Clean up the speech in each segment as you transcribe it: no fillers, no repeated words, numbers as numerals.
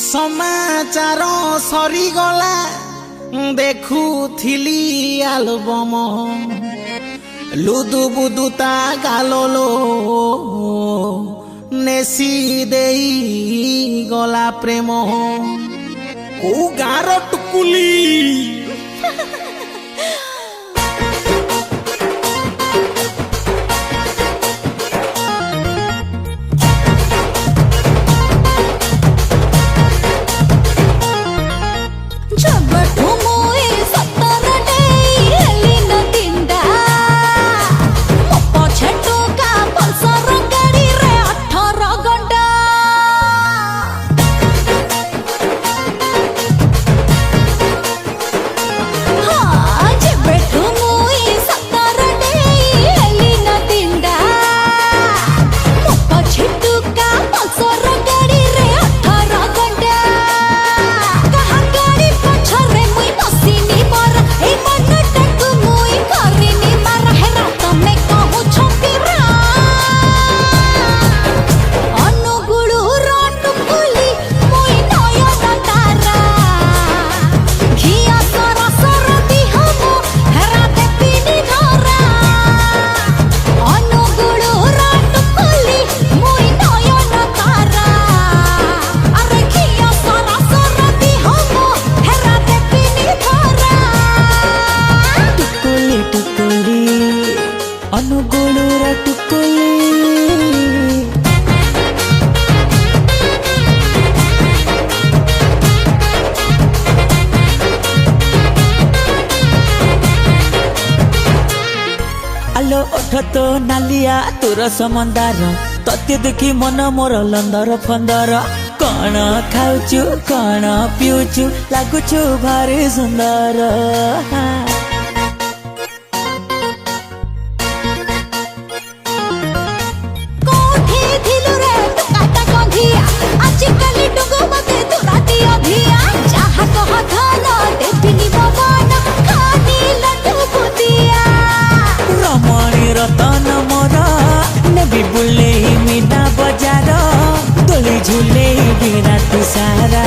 समाचार सरीगला देखुथिली आलबम लुदु बुदु ता गालोलो नेसी देई गला प्रेम को गार टुकुली आलो ओठ तो नालिया तोर समंदार तते देखी मन मोर लंदर फंदर कण खाऊचु कण पिउचु लागुचु भारी सुंदर रतन मोरा नबी बुले मीना बजार दोली झूले बिना तुसारा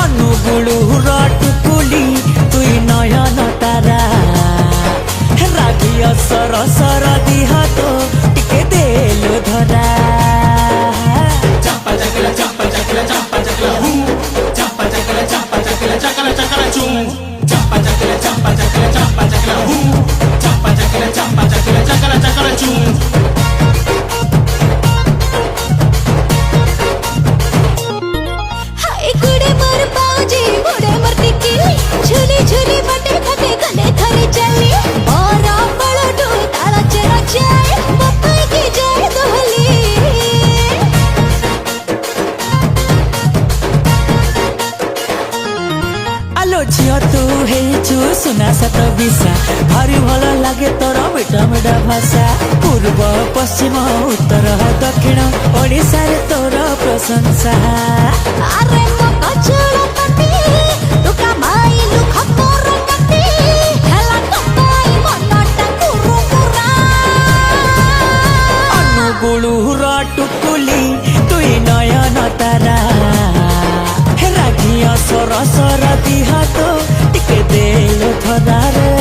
अनुगुलु रटुकुली तुई नयन तारा रागिया सर सर दिहा तो देलो धरा चंपा चकला हू चंपा चकला चूं चंपा चकला हू चंपा चकला चूं हाय गुड़े मर पाऊजी गुड़े मर टिकी झूली झूली बटे खटे खले खरे चली और पलटू ताला चरा जाए बप्पा की जाए दोहली आलो झियो तू हेचु सुना सत बिसा भारी भल लागे तोर मिठा मिठा भाषा पूर्व पश्चिम उत्तर दक्षिण ओडिसा रे तोर प्रशंसा अरे मो कचुर पटी तुका माइलु खतर कटी हेला कपाई मनटा कुरु कुरा अनुगुलु रटुकुली तुई नयन तारा रागिया सर सर दिहा तो टिके देलो धरा रे